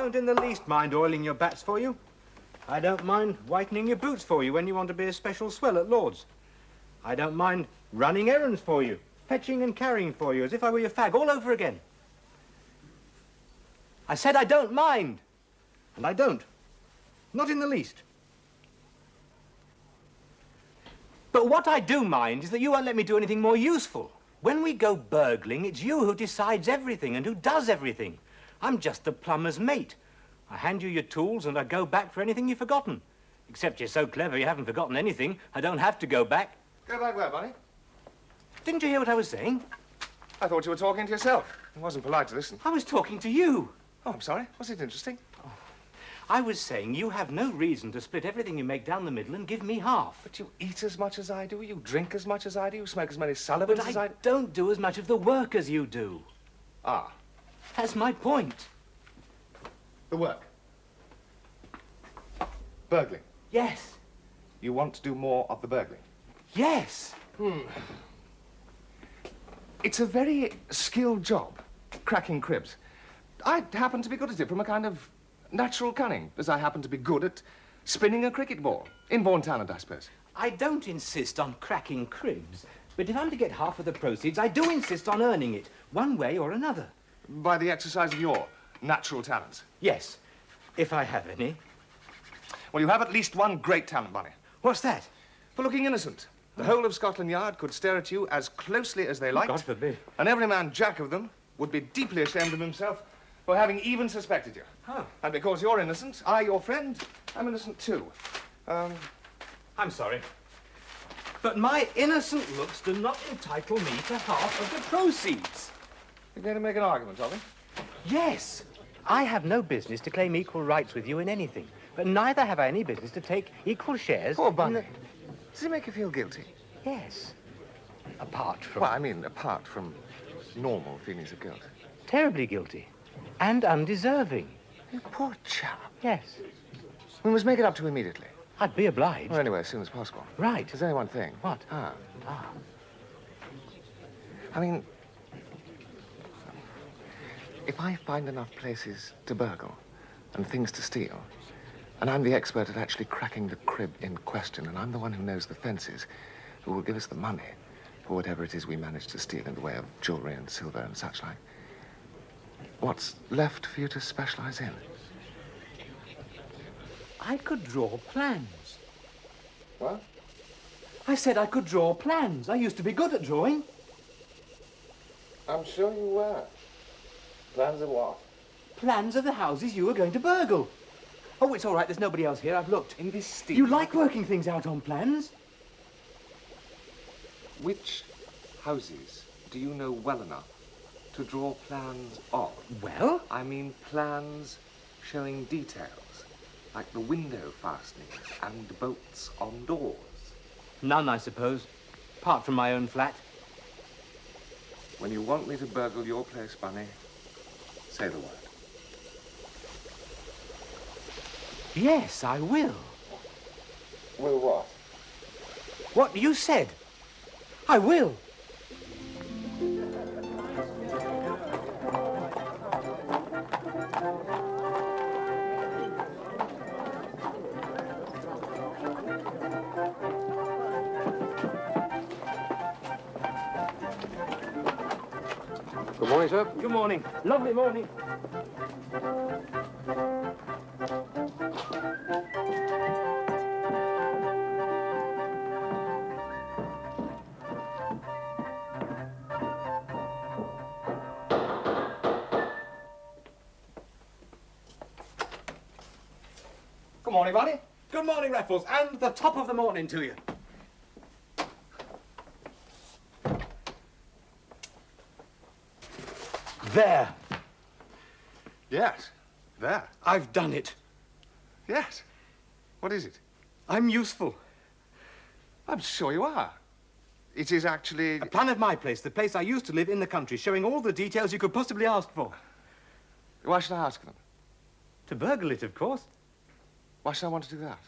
don't in the least mind oiling your bats for you. I don't mind whitening your boots for you when you want to be a special swell at Lord's. I don't mind running errands for you, fetching and carrying for you, as if I were your fag all over again. I said I don't mind. And I don't. Not in the least. But what I do mind is that you won't let me do anything more useful. When we go burgling, it's you who decides everything and who does everything. I'm just the plumber's mate. I hand you your tools and I go back for anything you've forgotten. Except you're so clever you haven't forgotten anything. I don't have to go back. Go back where, Bunny? Didn't you hear what I was saying? I thought you were talking to yourself. It wasn't polite to listen. I was talking to you. Oh, I'm sorry. Was it interesting? Oh. I was saying you have no reason to split everything you make down the middle and give me half. But you eat as much as I do, you drink as much as I do, you smoke as many Sullivans as I do. But I don't do as much of the work as you do. Ah. That's my point. The work? Burgling? Yes. You want to do more of the burgling? Yes. It's a very skilled job, cracking cribs. I happen to be good at it from a kind of natural cunning, as I happen to be good at spinning a cricket ball. Inborn talent, I suppose. I don't insist on cracking cribs, but if I'm to get half of the proceeds, I do insist on earning it, one way or another. By the exercise of your natural talents? Yes, if I have any. Well, you have at least one great talent, Bunny. What's that? For looking innocent. The whole of Scotland Yard could stare at you as closely as they liked. God forbid. And every man jack of them would be deeply ashamed of himself for having even suspected you. Oh. And because you're innocent, I, your friend, am innocent too. I'm sorry. But my innocent looks do not entitle me to half of the proceeds. You're going to make an argument of it? Yes. I have no business to claim equal rights with you in anything, but neither have I any business to take equal shares. Poor Bunny. Does it make you feel guilty? Yes. Apart from... Well, I mean, apart from normal feelings of guilt. Terribly guilty. And undeserving. You poor chap. Yes. We must make it up to immediately. I'd be obliged. Well, anyway, as soon as possible. Right. There's only one thing. What? I mean, if I find enough places to burgle and things to steal, and I'm the expert at actually cracking the crib in question, and I'm the one who knows the fences, who will give us the money for whatever it is we manage to steal in the way of jewelry and silver and such like, what's left for you to specialize in? I could draw plans. What? I said I could draw plans. I used to be good at drawing. I'm sure you were. Plans of what? Plans of the houses you were going to burgle. Oh, it's all right. There's nobody else here. I've looked. In this steel. You like working things out on plans? Which houses do you know well enough to draw plans of? Well? I mean plans showing details, like the window fastenings and bolts on doors. None, I suppose, apart from my own flat. When you want me to burgle your place, Bunny, say the word. Yes, I will. Will what? What you said. I will. Good morning, sir. Good morning. Lovely morning. Good morning, Bunny. Good morning, Raffles, and the top of the morning to you. There. Yes, there. I've done it. Yes. What is it? I'm useful. I'm sure you are. It is actually... A plan of my place, the place I used to live in the country, showing all the details you could possibly ask for. Why should I ask them? To burgle it, of course. Why should I want to do that?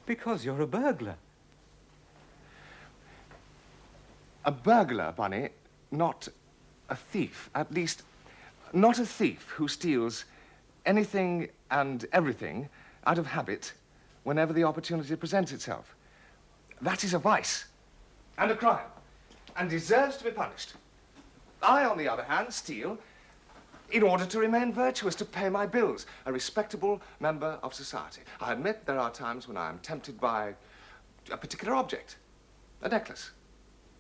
Because you're a burglar. A burglar, Bunny, not a thief. At least, not a thief who steals anything and everything out of habit whenever the opportunity presents itself. That is a vice and a crime and deserves to be punished. I, on the other hand, steal in order to remain virtuous, to pay my bills, a respectable member of society. I admit there are times when I am tempted by a particular object, a necklace,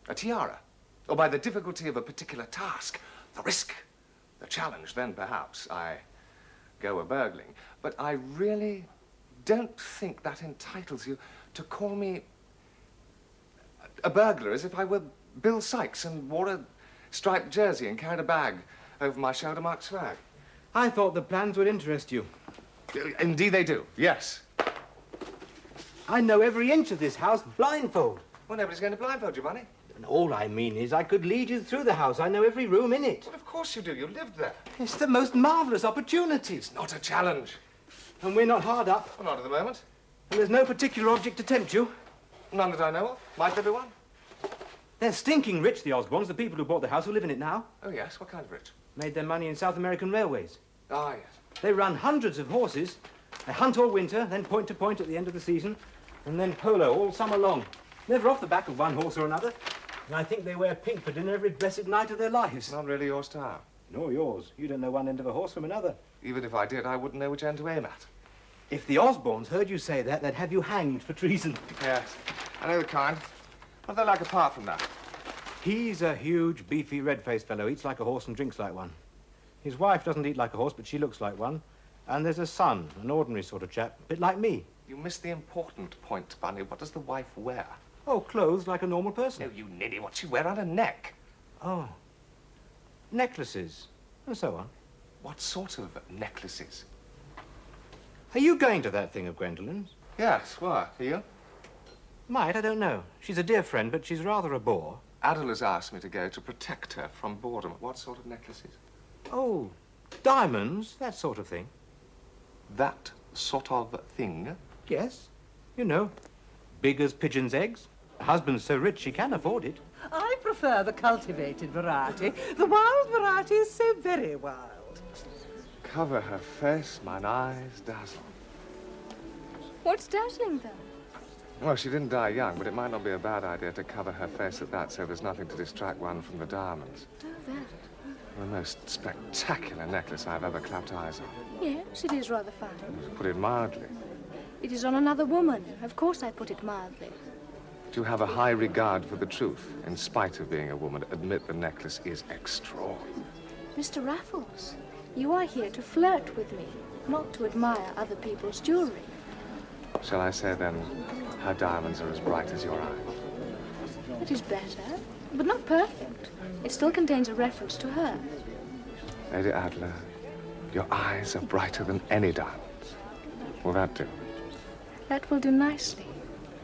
a tiara, or by the difficulty of a particular task, the risk, the challenge. Then perhaps I go a-burgling. But I really don't think that entitles you to call me a burglar as if I were Bill Sykes and wore a striped jersey and carried a bag over my shoulder marked swag. I thought the plans would interest you. Indeed they do, yes. I know every inch of this house blindfold. Well, nobody's going to blindfold you, Bunny. And all I mean is I could lead you through the house. I know every room in it. Well, of course you do. You lived there. It's the most marvelous opportunity. It's not a challenge. And we're not hard up. Well, not at the moment. And there's no particular object to tempt you. None that I know of. Might there be one? They're stinking rich, the Osborns, the people who bought the house who live in it now. Oh, yes. What kind of rich? Made their money in South American railways. Ah, yes. They run hundreds of horses. They hunt all winter, then point to point at the end of the season, and then polo all summer long. Never off the back of one horse or another. And I think they wear pink for dinner every blessed night of their lives. Not really your style. Nor yours. You don't know one end of a horse from another. Even if I did, I wouldn't know which end to aim at. If the Osborns heard you say that, they'd have you hanged for treason. Yes. I know the kind. What are they like apart from that? He's a huge, beefy, red-faced fellow. Eats like a horse and drinks like one. His wife doesn't eat like a horse, but she looks like one. And there's a son, an ordinary sort of chap, a bit like me. You missed the important point, Bunny. What does the wife wear? Oh, clothes like a normal person. No, you ninny. What's she wear on her neck? Oh. Necklaces, and so on. What sort of necklaces? Are you going to that thing of Gwendolyn's? Yes, what? Are you? Might, I don't know. She's a dear friend, but she's rather a bore. Adele has asked me to go to protect her from boredom. What sort of necklaces? Oh, diamonds, that sort of thing. That sort of thing? Yes, you know, big as pigeon's eggs. Her husband's so rich she can afford it. I prefer the cultivated variety. The wild variety is so very wild. Cover her face, mine eyes dazzle. What's dazzling, though? Well, she didn't die young, but it might not be a bad idea to cover her face at that so there's nothing to distract one from the diamonds. Oh, that. The most spectacular necklace I've ever clapped eyes on. Yes, it is rather fine. To put it mildly. It is on another woman. Of course I put it mildly. To have a high regard for the truth, in spite of being a woman, admit the necklace is extraordinary. Mr. Raffles, you are here to flirt with me, not to admire other people's jewelry. Shall I say, then, her diamonds are as bright as your eyes? It is better, but not perfect. It still contains a reference to her. Lady Adler, your eyes are brighter than any diamonds. Will that do? That will do nicely.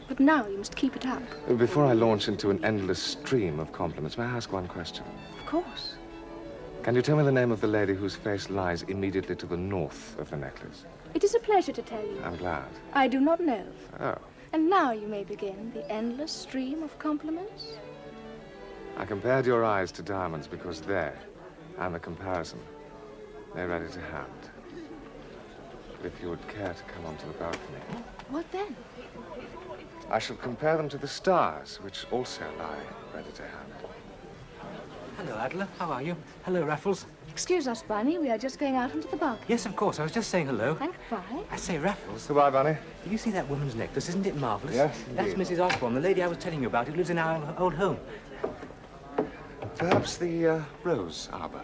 But now you must keep it up. Before I launch into an endless stream of compliments, may I ask one question? Of course. Can you tell me the name of the lady whose face lies immediately to the north of the necklace? It is a pleasure to tell you. I'm glad. I do not know. Oh. And now you may begin the endless stream of compliments. I compared your eyes to diamonds because they're, and the comparison, they're ready to hand. But if you would care to come onto the balcony, What then? I shall compare them to the stars, which also lie ready to hand. Hello, Adler. How are you? Hello, Raffles. Excuse us, Bunny. We are just going out onto the balcony. Yes, of course. I was just saying hello. And goodbye. I say, Raffles, Goodbye, Bunny. did you see that woman's necklace? Isn't it marvelous? Yes, That's indeed. Mrs. Osborn, the lady I was telling you about who lives in our old home. Perhaps the rose arbor.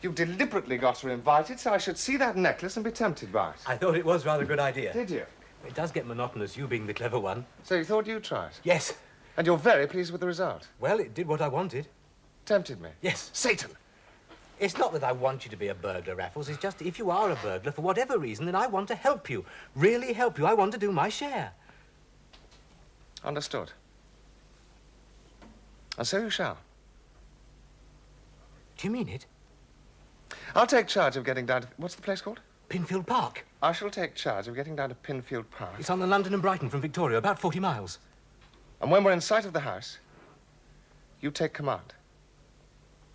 You deliberately got her invited, so I should see that necklace and be tempted by it. I thought it was rather a good idea. Did you? It does get monotonous, you being the clever one. So you thought you'd try it? Yes. And you're very pleased with the result? Well, it did what I wanted. Tempted me? Yes. Satan! It's not that I want you to be a burglar, Raffles. It's just if you are a burglar, for whatever reason, then I want to help you. Really help you. I want to do my share. Understood. And so you shall. Do you mean it? I'll take charge of getting down to... What's the place called? Pinfield Park. I shall take charge of getting down to Pinfield Park. It's on the London and Brighton from Victoria, about 40 miles. And when we're in sight of the house, you take command.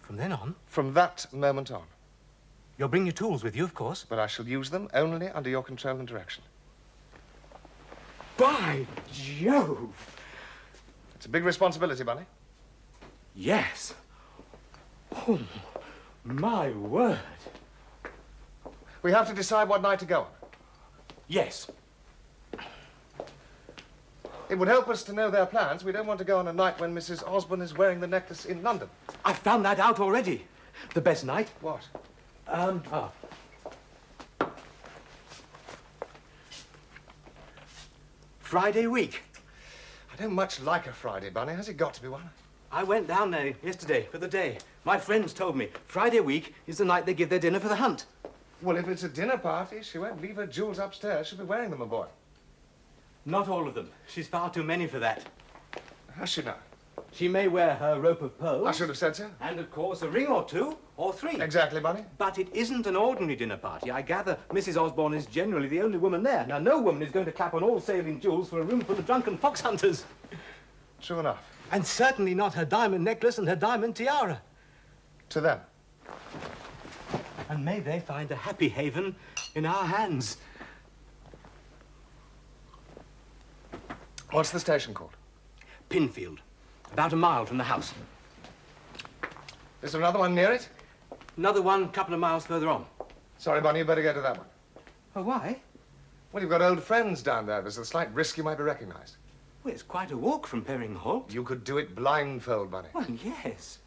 From then on, From that moment on. You'll bring your tools with you, of course. But I shall use them only under your control and direction. By Jove! It's a big responsibility, Bunny. Yes. Oh, my word. We have to decide what night to go on. Yes. It would help us to know their plans. We don't want to go on a night when Mrs. Osborne is wearing the necklace in London. I've found that out already. The best night? What? Friday week. I don't much like a Friday, Bunny. Has it got to be one? I went down there yesterday for the day. My friends told me Friday week is the night they give their dinner for the hunt. Well, if it's a dinner party, she won't leave her jewels upstairs. She'll be wearing them, my boy. Not all of them. She's far too many for that. How's she know? She may wear her rope of pearls. I should have said so. And, of course, a ring or two, or three. Exactly, Bunny. But it isn't an ordinary dinner party. I gather Mrs. Osborne is generally the only woman there. Now, no woman is going to clap on all sailing jewels for a room full of drunken fox hunters. True enough. And certainly not her diamond necklace and her diamond tiara. To them. And may they find a happy haven in our hands. What's the station called? Pinfield. About a mile from the house. Is there another one near it? Another one a couple of miles further on. Sorry, Bunny, you better go to that one. Oh, why? Well, you've got old friends down there. There's a slight risk you might be recognized. Well, it's quite a walk from Perring Hall. You could do it blindfold, Bunny. Well, yes.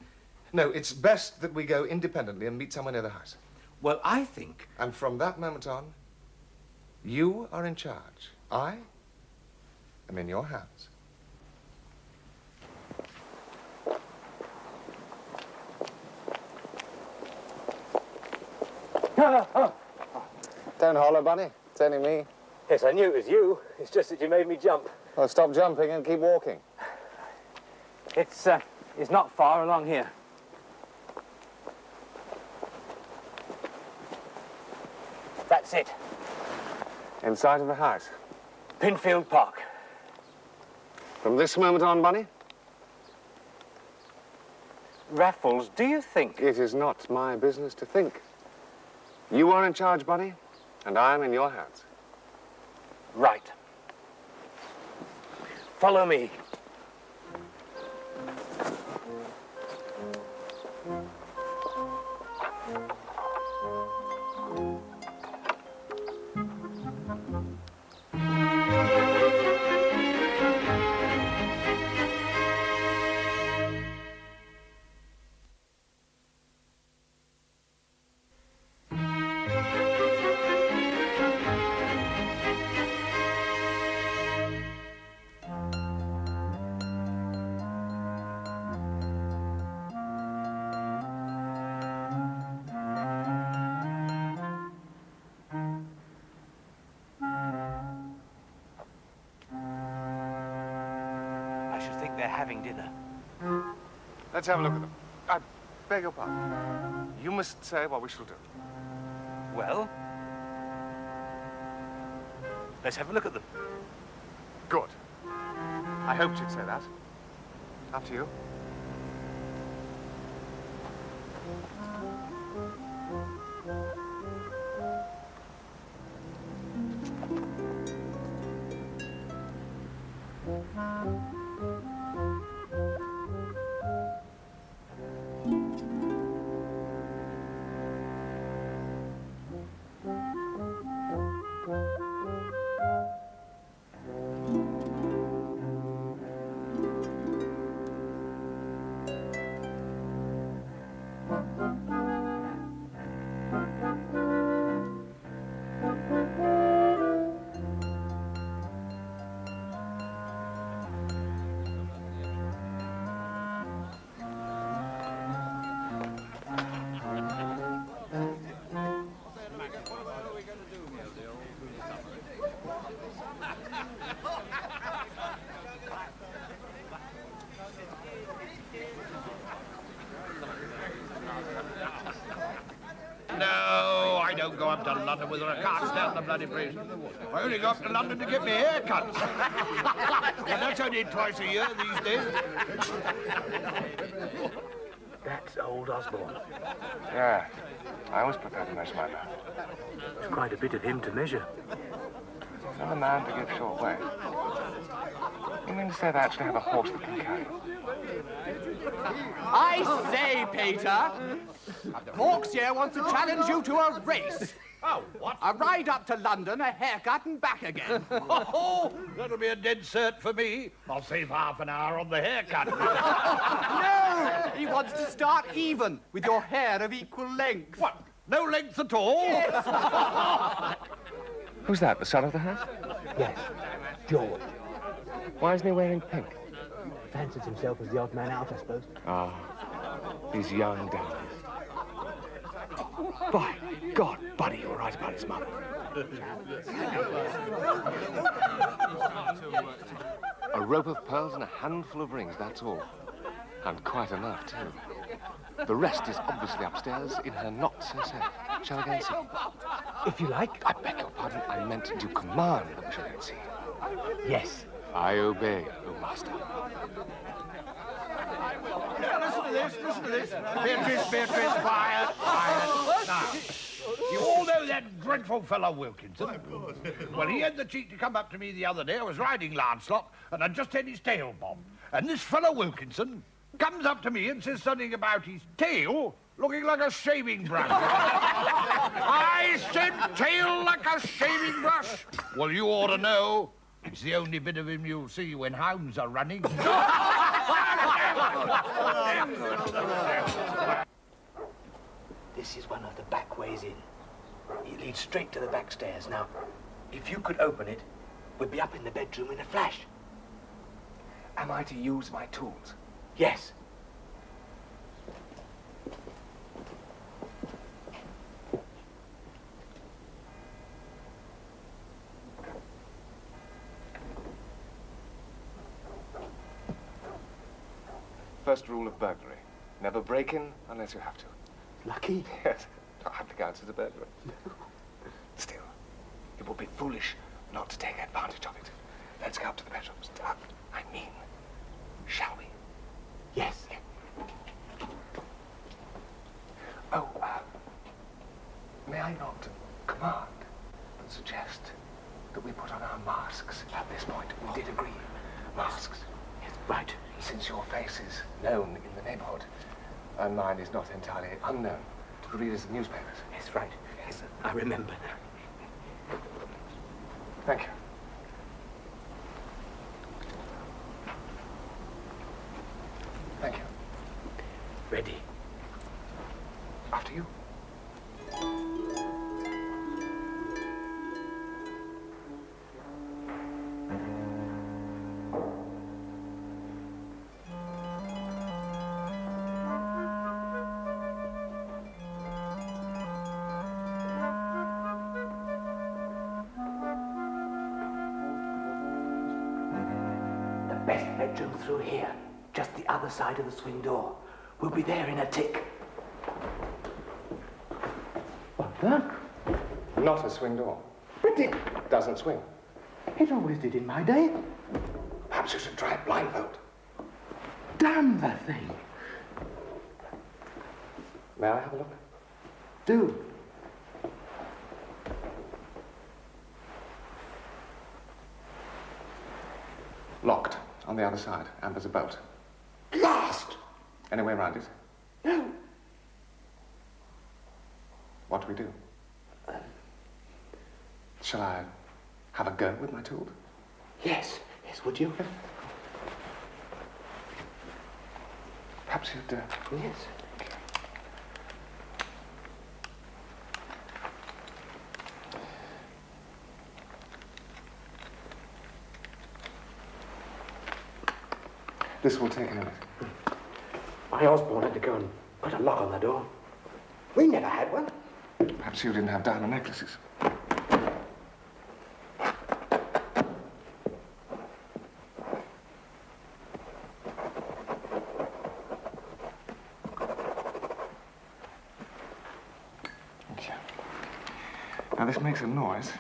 No, it's best that we go independently and meet somewhere near the house. Well, I think... And from that moment on, you are in charge. I am in your hands. Don't holler, Bunny. It's only me. Yes, I knew it was you. It's just that you made me jump. Well, stop jumping and keep walking. It's not far along here. That's it. Inside of the house. Pinfield Park. From this moment on, Bunny, Raffles, do you think... it is not my business to think. You are in charge, Bunny, and I am in your hands. Right. Follow me. I should think they're having dinner. Let's have a look at them. I beg your pardon. You must say what we shall do. Well, let's have a look at them. Good. I hoped you'd say that. Up to you. No, I don't go up to London with her. I can't stand the bloody bridge. I only go up to London to get my hair cut. And that's only twice a year these days. That's old Osborne. Yeah, I always prefer to measure my man. It's quite a bit of him to measure. I'm a man to give short weight. You mean to say they actually have a horse that can carry? I say, Peter, Hawks here wants to challenge you to a race. Oh, what? A ride up to London, a haircut, and back again. Oh, that'll be a dead cert for me. I'll save half an hour on the haircut. No! He wants to start even, with your hair of equal length. What? No length at all? Who's that, the son of the house? Yes, George. Why isn't he wearing pink? Fancies himself as the odd man out, I suppose. Ah, these young darlings. By God, Buddy, you were right about his mother. A rope of pearls and a handful of rings, that's all. And quite enough, too. The rest is obviously upstairs in her not-so-safe. Shall I go and see? If you like. I beg your pardon, I meant to command that we shall go and see. Yes. I obey, O master. Listen to this. Beatrice, quiet. Now, you all know that dreadful fellow Wilkinson? Well, he had the cheek to come up to me the other day. I was riding Lancelot, and I'd just had his tail bobbed. And this fellow Wilkinson comes up to me and says something about his tail looking like a shaving brush. I said tail like a shaving brush. Well, you ought to know. It's the only bit of him you'll see when hounds are running. This is one of the back ways in. It leads straight to the back stairs. Now, if you could open it, we'd be up in the bedroom in a flash. Am I to use my tools? Yes. First rule of burglary. Never break in unless you have to. Lucky. Yes. I have to go as a burglar. Still, it would be foolish not to take advantage of it. Let's go up to the bedrooms. I mean, shall we? Yes. Oh, may I not command and suggest that we put on our masks at this point? We did agree. Masks. Yes, right. Since your face is known in the neighborhood, and mine is not entirely unknown to the readers of newspapers. Yes, right. Yes, I remember now. Thank you. Thank you. Ready. After you. Best bedroom through here, just the other side of the swing door. We'll be there in a tick. What's that? Not a swing door. But it Doesn't swing. always did in my day. Perhaps you should try it blindfold. Damn the thing. May I have a look? Do. Locked on the other side, and there's a bolt. Blast! Any way around it? No. What do we do? Shall I have a go with my tool? Yes, yes, would you? Perhaps you'd, Yes. This will take a minute. My Osborne had to go and put a lock on the door. We never had one. Perhaps you didn't have diamond necklaces. Okay. Now this makes a noise,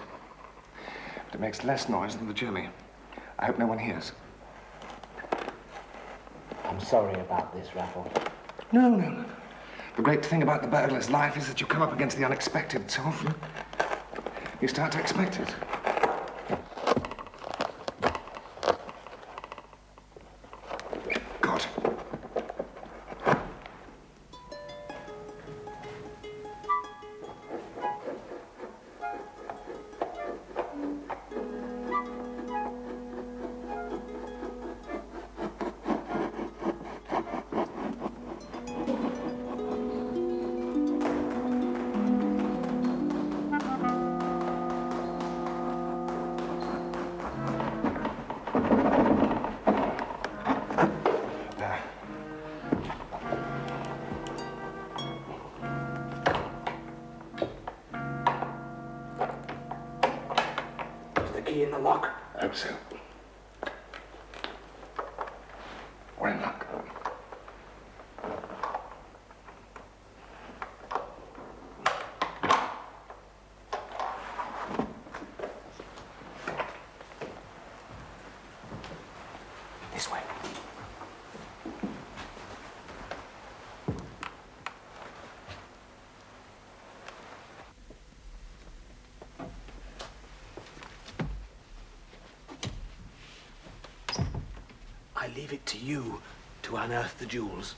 but it makes less noise than the journey. I hope no one hears. I'm sorry about this, Raffles. No, no, no. The great thing about the burglar's life is that you come up against the unexpected so often. You start to expect it. God. Key in the lock. I hope so. We're in luck. This way. I leave it to you to unearth the jewels.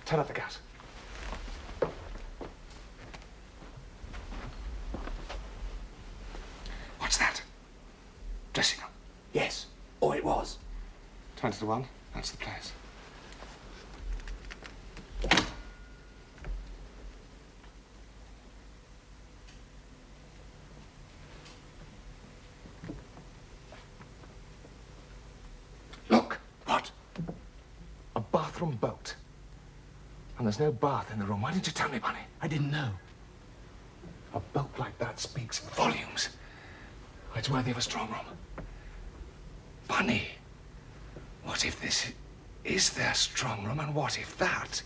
Turn up the gas. What's that? Dressing room. Yes, or it was. 20 to 1. That's the place. Look. What? A bathroom boat. And there's no bath in the room. Why didn't you tell me, Bunny? I didn't know. A boat like that speaks volumes. It's worthy of a strong room. Bunny, what if this is their strong room, and what if that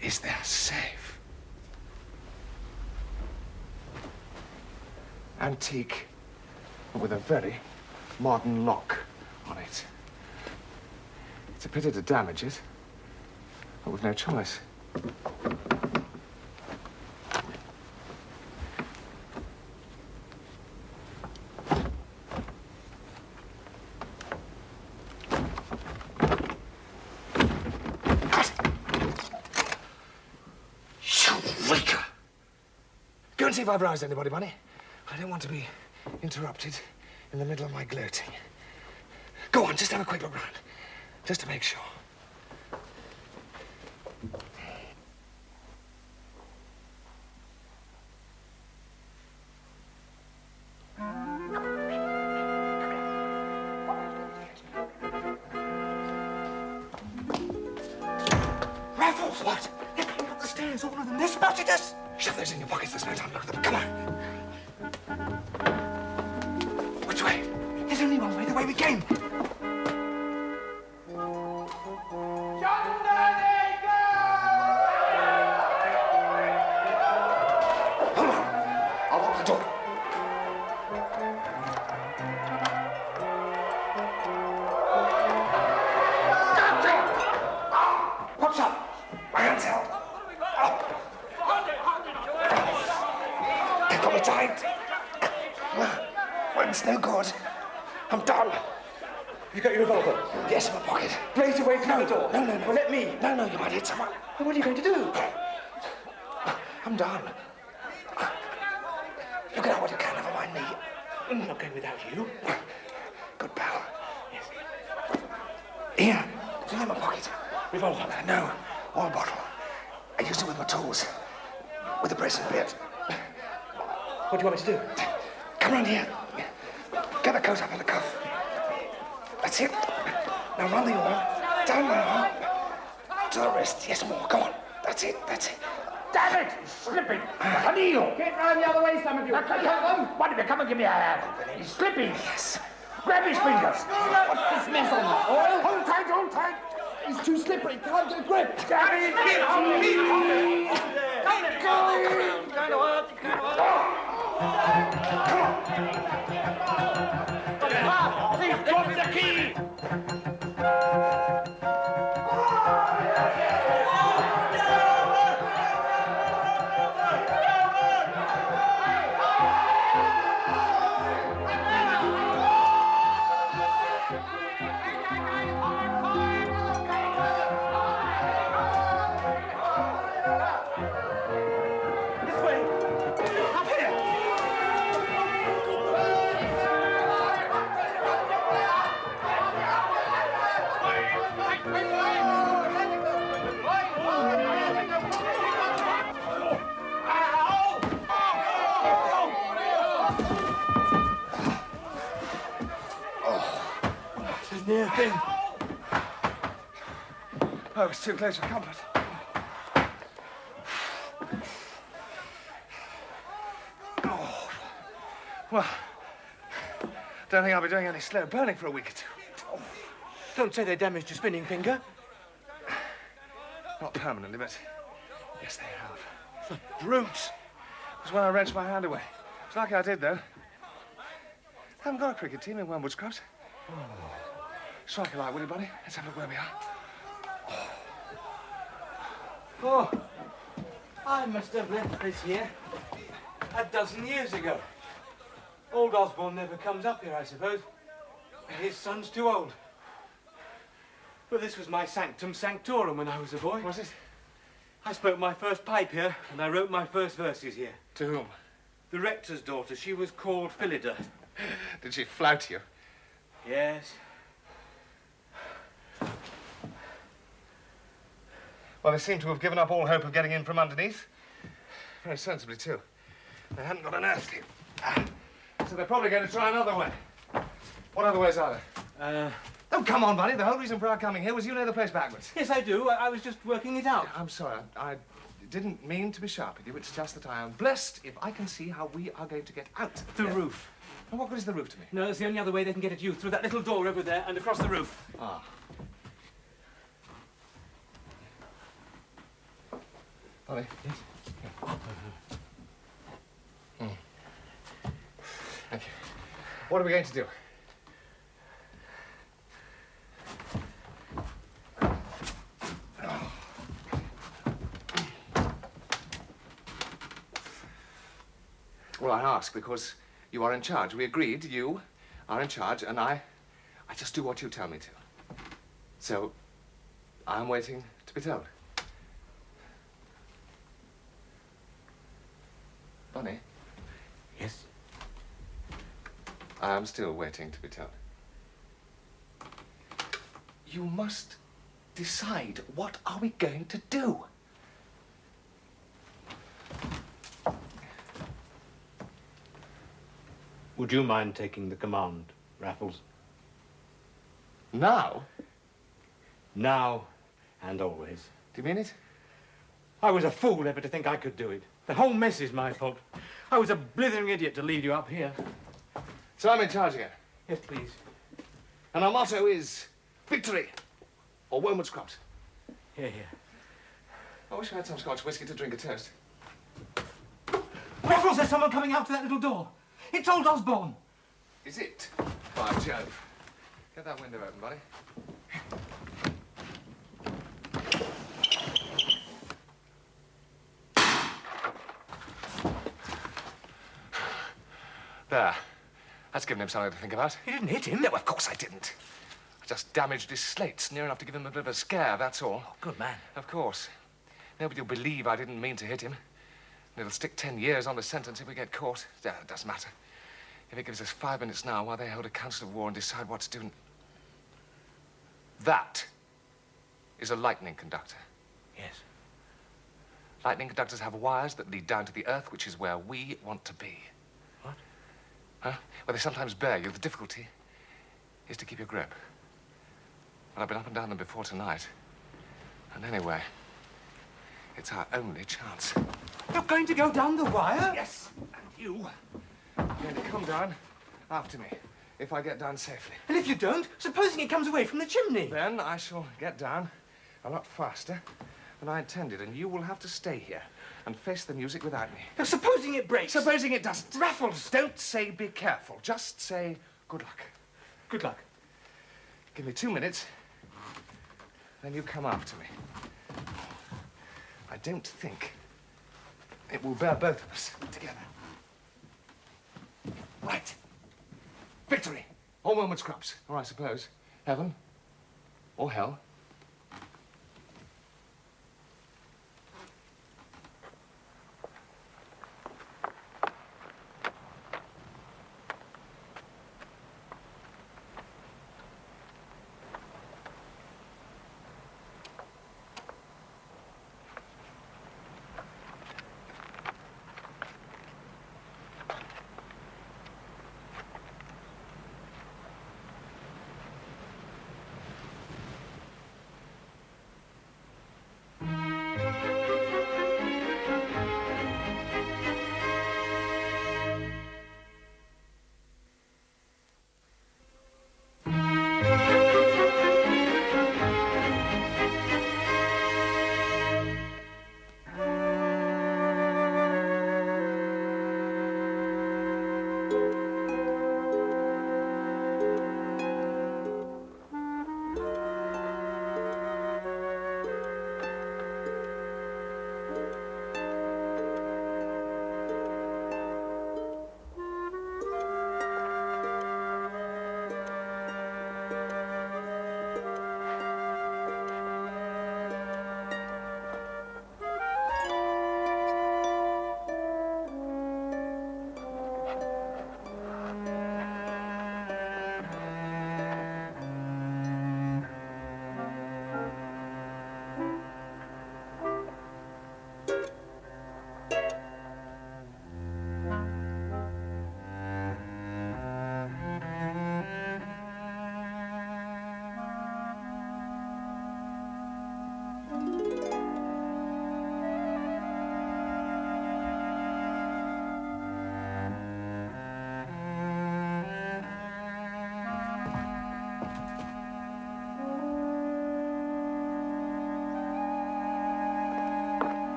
is their safe? Antique, but with a very modern lock on it. It's a pity to damage it, but we've no choice. Eureka! Go and see if I've roused anybody, Bunny. I don't want to be interrupted in the middle of my gloating. Go on, just have a quick look round, just to make sure. Raffles! What? They're coming up the stairs, all of them. They're spotted us. Shove those in your pockets. There's no time to look at them. Come on. Which way? There's only one way, the way we came. Hold on. I'll lock the door. What's up? My hands held. Up. They've got me tight. Well, it's no good. I'm done. You got your revolver? Yes, in my pocket. Blaze away through the door. No, no, no. Well, let me. No, no, you might hit someone. Well, what are you going to do? I'm done. You get out what you can, never mind me. I'm not going without you. Good pal. Yes. Here, it's in my pocket. Revolver. No, oil bottle. I used it with my tools. With a brace and bit. What do you want me to do? Come round here. Get the coat up on the cuff. That's it. Now run the oil. Down my arm. To the wrist. Yes, more. Go on. That's it. That's it. Damn it! He's slipping. Neil! Get round the other way, some of you. Why don't you come and give me a hand? He's slipping. Yes. Grab his fingers. What's this mess on that? Oil, hold tight, hold tight. He's too slippery. Can't get a grip. Damn it! Please drop the key. This way. Up here. It's a near thing. Oh, it's too close for comfort. Oh. Well, don't think I'll be doing any slow burning for a week or two. Don't say they damaged your spinning finger. Not permanently, but yes, they have. The brutes! It was when I wrenched my hand away. It's lucky I did, though. I haven't got a cricket team in Wormwood Scrubs. Strike a light, will you, buddy? Let's have a look where we are. Oh, I must have left this here a dozen years ago. Old Osborne never comes up here, I suppose. His son's too old. But this was my sanctum sanctorum when I was a boy. What's it? I spoke my first pipe here, and I wrote my first verses here. To whom? The rector's daughter, she was called Phillida. Did she flout you? Yes. Well, they seem to have given up all hope of getting in from underneath. Very sensibly, too. They hadn't got an earthly. So they're probably going to try another way. What other ways are there? Oh, come on, buddy. The whole reason for our coming here was you know the place backwards. Yes, I do. I was just working it out. I'm sorry. I didn't mean to be sharp with you. It's just that I am blessed if I can see how we are going to get out. The roof. And what good is the roof to me? No, it's the only other way they can get at you, through that little door over there and across the roof. Ah. Buddy? Yes? Thank you. What are we going to do? Well, I ask because you are in charge. We agreed you are in charge, and I just do what you tell me to. So, I'm waiting to be told. Bunny? Yes? I am still waiting to be told. You must decide, what are we going to do? Would you mind taking the command, Raffles? Now? Now and always. Do you mean it? I was a fool ever to think I could do it. The whole mess is my fault. I was a blithering idiot to lead you up here. So I'm in charge again. Yes, please. And our motto is victory or Wormwood Scrubs. Here, here. I wish I had some Scotch whiskey to drink a toast. Raffles, there's someone coming out to that little door. It's old Osborne. Is it? By Jove. Get that window open, buddy. There. That's given him something to think about. You didn't hit him. No, of course I didn't. I just damaged his slates, near enough to give him a bit of a scare, that's all. Oh, good man. Of course. Nobody will believe I didn't mean to hit him. And it'll stick 10 years on the sentence if we get caught. Yeah, it doesn't matter. If it gives us 5 minutes now while they hold a council of war and decide what to do. That is a lightning conductor. Yes. Lightning conductors have wires that lead down to the earth, which is where we want to be. What? Huh? Well, they sometimes bear you. The difficulty is to keep your grip. Well, I've been up and down them before tonight. And anyway, it's our only chance. You're going to go down the wire? Yes, and you are going to come down after me, if I get down safely. And if you don't, supposing it comes away from the chimney? Then I shall get down a lot faster than I intended, and you will have to stay here and face the music without me. Now, supposing it breaks? Supposing it doesn't. Raffles! Don't say be careful. Just say good luck. Good luck. Give me 2 minutes, then you come after me. I don't think it will bear both of us together. Right. Victory. Or Wilmot Scrubs. Or I suppose, heaven or hell.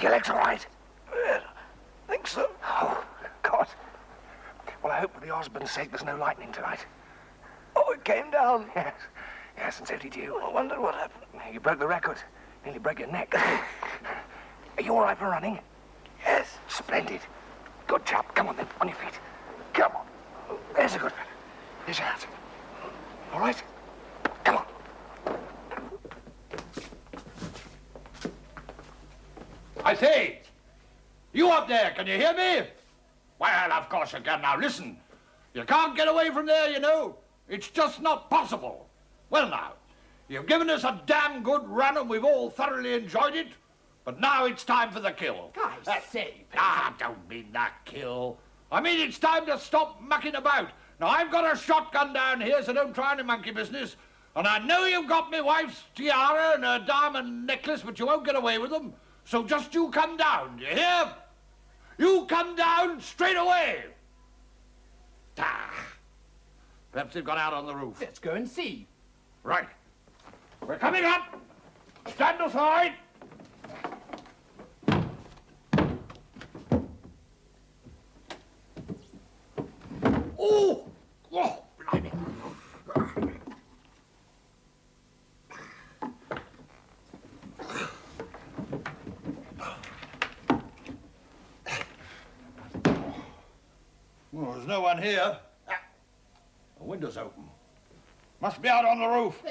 Your leg's all right? Yes, I think so. Oh, God. Well, I hope for the husband's sake there's no lightning tonight. Oh, it came down. Yes. Yes, and so did you. I wondered what happened. You broke the record. Nearly broke your neck. Are you all right for running? Yes. Splendid. Good chap. Come on, then. On your feet. Come on. There's a good fellow. Here's your hat. All right? Come on. I say, you up there, can you hear me? Well, of course you can. Now, listen. You can't get away from there, you know. It's just not possible. Well, now, you've given us a damn good run and we've all thoroughly enjoyed it. But now it's time for the kill. I say, I don't mean that kill. I mean it's time to stop mucking about. Now, I've got a shotgun down here, so don't try any monkey business. And I know you've got my wife's tiara and her diamond necklace, but you won't get away with them. So just you come down, do you hear? You come down straight away. Ah. Perhaps they've gone out on the roof. let's go and see. Right. We're coming up. Stand aside. Oh! Oh, blimey. Well, there's no one here. windows open. Must be out on the roof.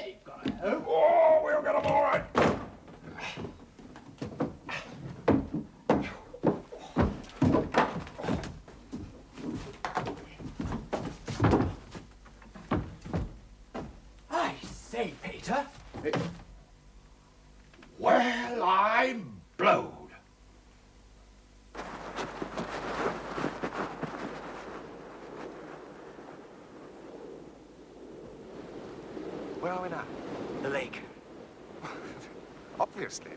Oh, we'll get them all right. I say, Peter. Well, I'm blowed. Where are we now? The lake. Obviously.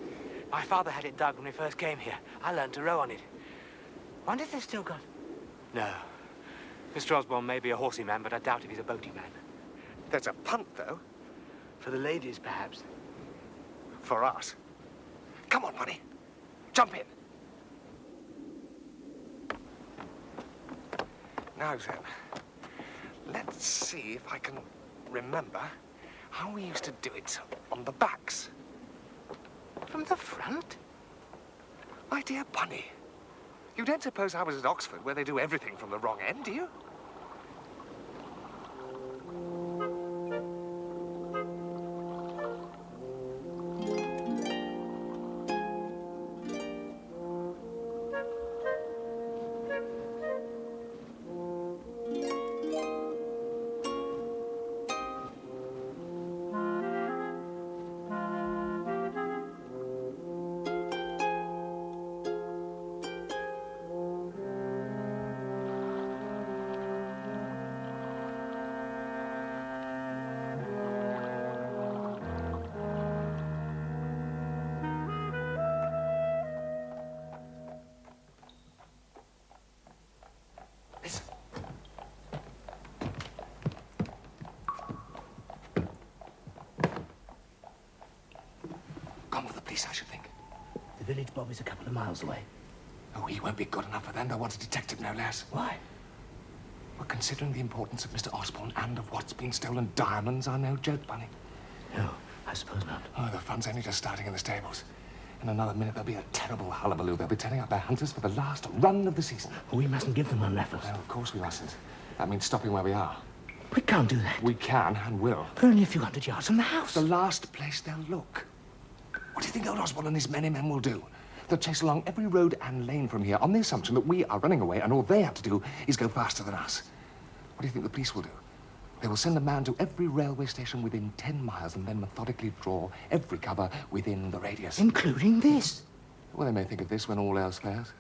My father had it dug when we first came here. I learned to row on it. Wonder if they've still got... No. Mr. Osborne may be a horsey man, but I doubt if he's a boaty man. There's a punt, though. For the ladies, perhaps. For us. Come on, buddy. Jump in. Now then, let's see if I can remember how we used to do it on the backs. From the front? My dear Bunny, you don't suppose I was at Oxford where they do everything from the wrong end, do you? Gone with the police, I should think. The village bob is a couple of miles away. Oh, he won't be good enough for them. They'll want a detective, no less. Why? Well, considering the importance of Mr. Osborne and of what's been stolen, diamonds are no joke, Bunny. No, I suppose not. Oh, the fun's only just starting in the stables. In another minute, there'll be a terrible hullabaloo. They'll be turning out their hunters for the last run of the season. We mustn't give them one, Raffles. No, of course we mustn't. That means stopping where we are. We can't do that. We can and will. We're only a few hundred yards from the house. The last place they'll look. What do you think old Osborne and his many men will do? They'll chase along every road and lane from here on the assumption that we are running away and all they have to do is go faster than us. What do you think the police will do? They will send a man to every railway station within 10 miles and then methodically draw every cover within the radius. Including this. Well, they may think of this when all else fails.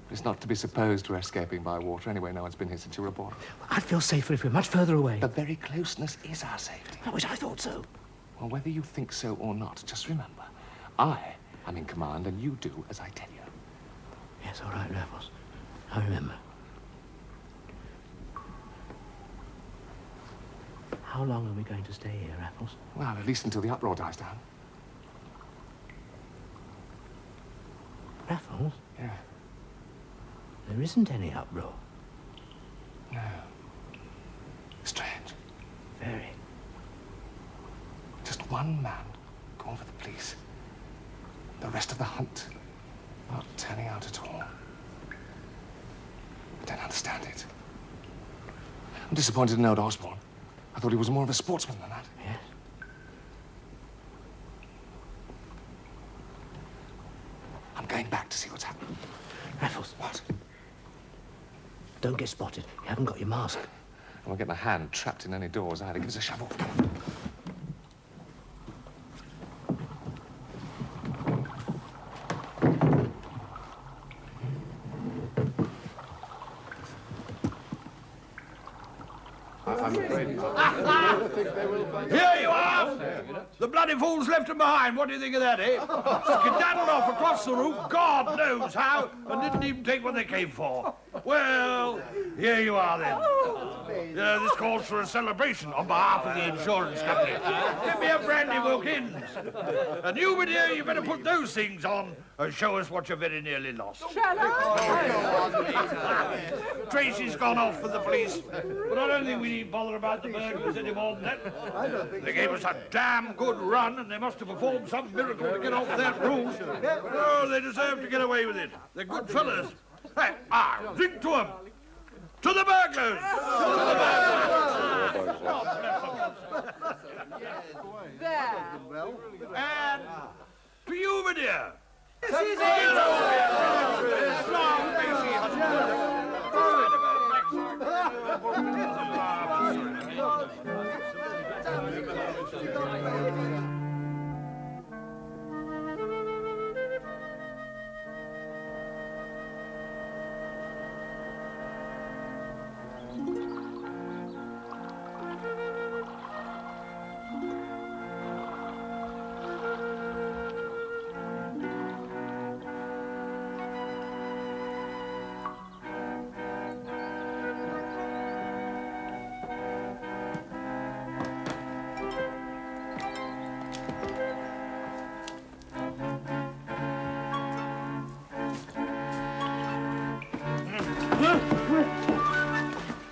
But it's not to be supposed we're escaping by water. Anyway, no one's been here since you were born. I'd feel safer if we're much further away. The very closeness is our safety. I wish I thought so. Well, whether you think so or not, just remember, I am in command and you do as I tell you. Yes, all right, Raffles. I remember. How long are we going to stay here, Raffles? Well, at least until the uproar dies down. Raffles? Yeah. There isn't any uproar. No. Strange. Very. Just one man going for the police. The rest of the hunt not turning out at all. I don't understand it. I'm disappointed in old Osborne. I thought he was more of a sportsman than that. Yes. I'm going back to see what's happened. Raffles. What? Don't get spotted. You haven't got your mask. I won't get my hand trapped in any doors either. Give us a shovel. Here you are! The bloody fool's left him behind. What do you think of that, eh? Skedaddled off across the roof, God knows how, and didn't even take what they came for. Well, here you are then. This calls for a celebration on behalf of the insurance company. Give me a brandy, Wilkins. And you, my dear, you better put those things on and show us what you very nearly lost. Shall I? Tracy's gone off for the police, but I don't think we need bother about the burglars any more than that. They gave us a damn good run, and they must have performed some miracle to get off that roof. Oh, they deserve to get away with it. They're good fellas. Hey, drink to them. To the burglars! To the burglars! There. And to you, my dear.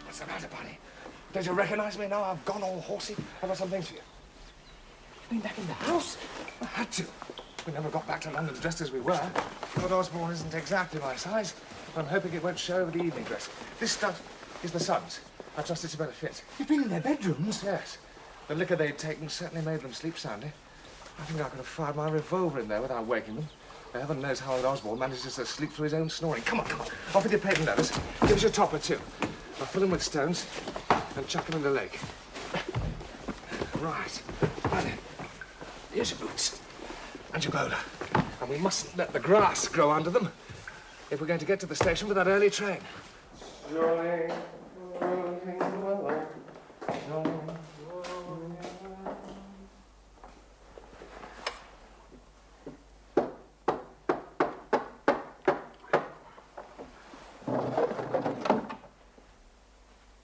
What's the matter, Bunny? Don't you recognize me now? I've gone all horsey. I've got some things for you. You've been back in the house? I had to. We never got back to London dressed as we were. Lord Osborne isn't exactly my size. I'm hoping it won't show over the evening dress. This stuff is the son's. I trust it's a better fit. You've been in their bedrooms? Yes. The liquor they'd taken certainly made them sleep soundly. I think I could have fired my revolver in there without waking them. Heaven knows how Lord Osborne manages to sleep through his own snoring. Come on, come on. Off with your patent leathers. Give us your topper, too. I'll fill him with stones and chuck him in the lake. Right. Right then. Here's your boots. And your bowler. And we mustn't let the grass grow under them if we're going to get to the station for that early train.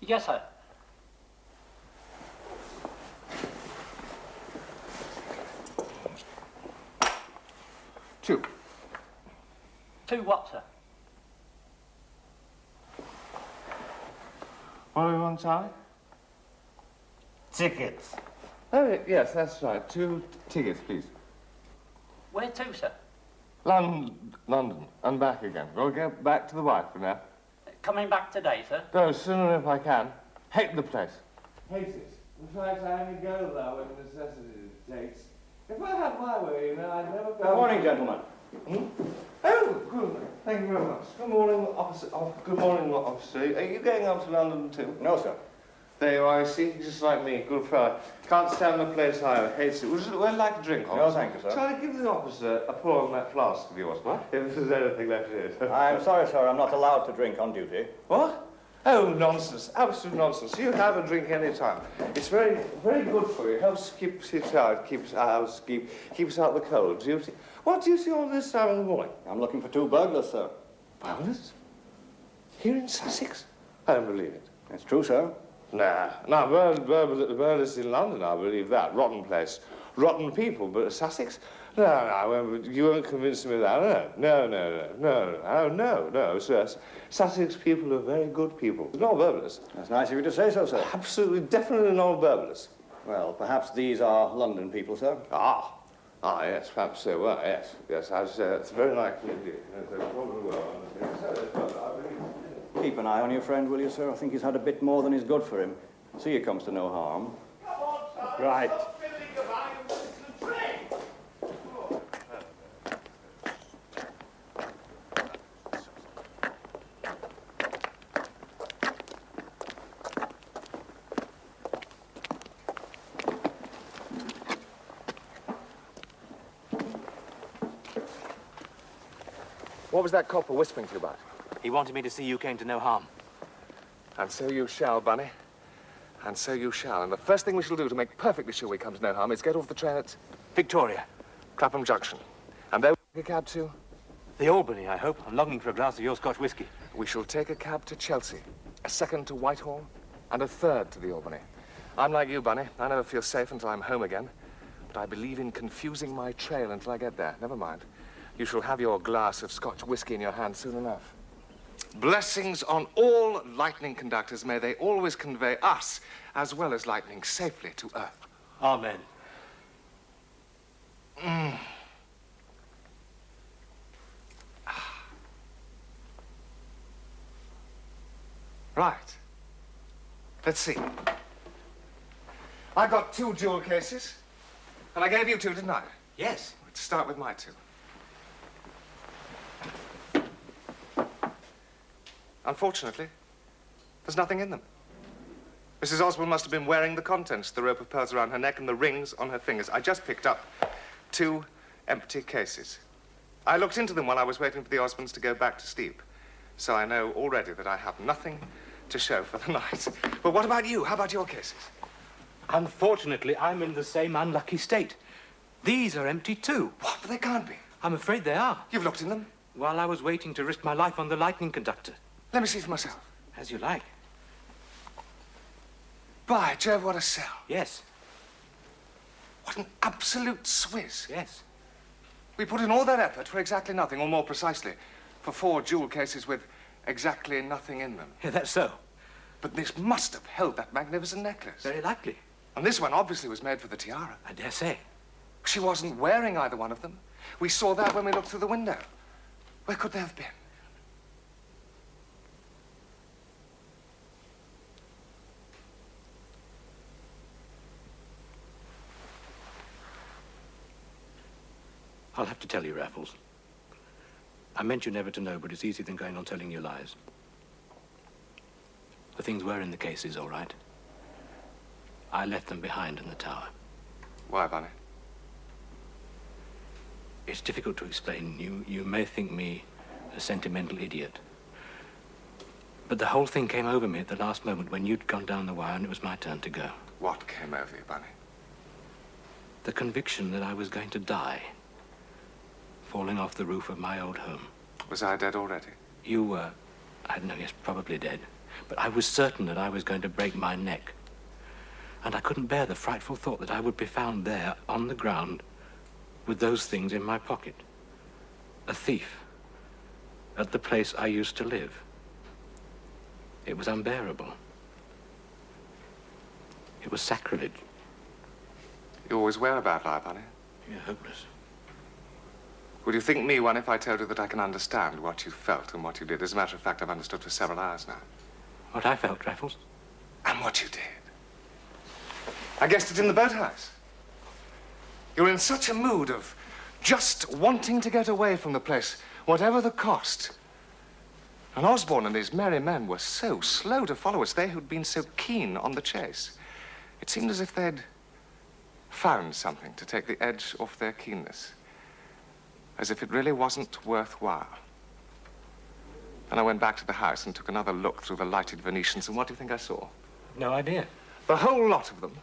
Yes, sir. Two. Two what, sir? What do we want, Charlie? Tickets. Oh, yes, that's right. 2 tickets, please. Where to, sir? London, and back again. We'll get back to the wife for now. Coming back today, sir? Go sooner if I can. Hate the place. Hate it. In fact, I only go there when necessity dictates. If I had my way, you know, I'd never go... Good morning, gentlemen. Oh, good. Thank you very much. Good morning, officer. Oh, good morning, officer. Are you going up to London too? No, sir. There you are, I see. Just like me. Good fellow. Can't stand the place either. Hates it. Would you like a drink, officer? No, thank you, sir. Charlie, give the officer a pour on that flask of yours. What? If there's anything left in it. I'm sorry, sir. I'm not allowed to drink on duty. What? Oh, nonsense. Absolute nonsense. You have a drink any time. It's very, very good for you. Helps keeps it out, keeps out the cold. Duty. What duty all this time in the morning? I'm looking for 2 burglars, sir. Burglars? Here in Sussex? I don't believe it. It's true, sir. Nah, burglars in London, I believe that. Rotten place. Rotten people, but Sussex? No, you won't convince me of that. No, sir. Sussex people are very good people. Not burglars. That's nice of you to say so, sir. Absolutely, definitely not burglars. Well, perhaps these are London people, sir. Ah, yes, perhaps so. Well, yes, I'd say that's very likely indeed. Yes, they probably will. Keep an eye on your friend, will you, sir? I think he's had a bit more than is good for him. See, it comes to no harm. Right. What was that copper whispering to you about? He wanted me to see you came to no harm. And so you shall, Bunny. And so you shall. And the first thing we shall do to make perfectly sure we come to no harm is get off the train at Victoria. Clapham Junction. And there we'll take a cab to... The Albany, I hope. I'm longing for a glass of your Scotch whiskey. We shall take a cab to Chelsea, a second to Whitehall, and a third to the Albany. I'm like you, Bunny. I never feel safe until I'm home again. But I believe in confusing my trail until I get there. Never mind. You shall have your glass of Scotch whiskey in your hand soon enough. Blessings on all lightning conductors. May they always convey us, as well as lightning, safely to Earth. Amen. Right. Let's see. I got 2 jewel cases, and I gave you 2, didn't I? Yes. Let's start with my 2. Unfortunately, there's nothing in them. Mrs. Osborne must have been wearing the contents, the rope of pearls around her neck and the rings on her fingers. I just picked up 2 empty cases. I looked into them while I was waiting for the Osbornes to go back to sleep. So I know already that I have nothing to show for the night. But what about you? How about your cases? Unfortunately, I'm in the same unlucky state. These are empty too. What? But they can't be. I'm afraid they are. You've looked in them? While I was waiting to risk my life on the lightning conductor. Let me see for myself. As you like. By Jove, what a sell. Yes. What an absolute Swiss. Yes. We put in all that effort for exactly nothing, or more precisely, for 4 jewel cases with exactly nothing in them. Yeah, that's so. But this must have held that magnificent necklace. Very likely. And this one obviously was made for the tiara. I dare say. She wasn't wearing either one of them. We saw that when we looked through the window. Where could they have been? I'll have to tell you, Raffles. I meant you never to know, but it's easier than going on telling you lies. The things were in the cases, all right. I left them behind in the tower. Why, Bunny? It's difficult to explain. You may think me a sentimental idiot. But the whole thing came over me at the last moment when you'd gone down the wire and it was my turn to go. What came over you, Bunny? The conviction that I was going to die, falling off the roof of my old home. Was I dead already? You were, I don't know, yes, probably dead. But I was certain that I was going to break my neck. And I couldn't bear the frightful thought that I would be found there on the ground with those things in my pocket. A thief at the place I used to live. It was unbearable. It was sacrilege. You always wear a bad lie, Bunny. You're hopeless. Would you think me one if I told you that I can understand what you felt and what you did? As a matter of fact, I've understood for several hours now. What I felt, Raffles? And what you did. I guessed it in the boathouse. You were in such a mood of just wanting to get away from the place, whatever the cost. And Osborne and his merry men were so slow to follow us, they who'd been so keen on the chase. It seemed as if they'd found something to take the edge off their keenness. As if it really wasn't worthwhile. And I went back to the house and took another look through the lighted Venetians, and what do you think I saw? No idea. The whole lot of them,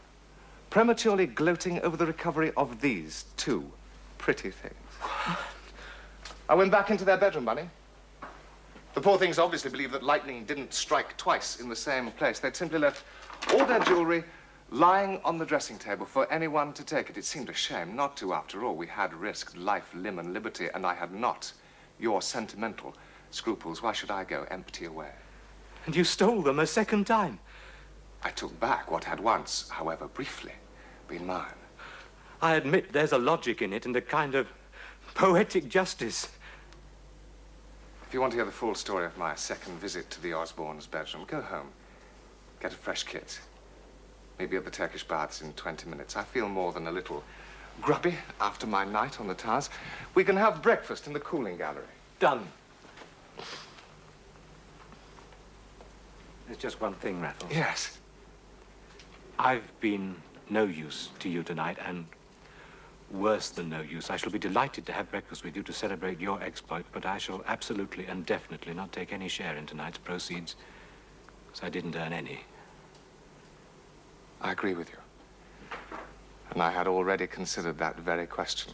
prematurely gloating over the recovery of these 2 pretty things. I went back into their bedroom, Bunny. The poor things obviously believed that lightning didn't strike twice in the same place. They'd simply left all their jewelry lying on the dressing table for anyone to take it. It seemed a shame not to, after all. We had risked life, limb, and liberty, and I had not your sentimental scruples. Why should I go empty away? And you stole them a second time. I took back what had once, however briefly, been mine. I admit there's a logic in it and a kind of poetic justice. If you want to hear the full story of my second visit to the Osbornes' bedroom, go home, get a fresh kit. Meet me at the Turkish baths in 20 minutes. I feel more than a little grubby after my night on the towers. We can have breakfast in the cooling gallery. Done. There's just one thing, Raffles. Yes. I've been no use to you tonight, and worse than no use. I shall be delighted to have breakfast with you to celebrate your exploit, but I shall absolutely and definitely not take any share in tonight's proceeds, because I didn't earn any. I agree with you. And I had already considered that very question,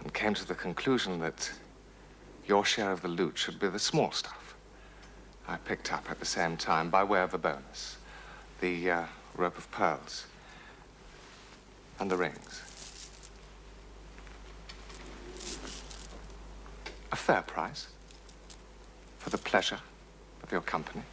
and came to the conclusion that your share of the loot should be the small stuff. I picked up at the same time, by way of a bonus, the rope of pearls and the rings. A fair price for the pleasure of your company.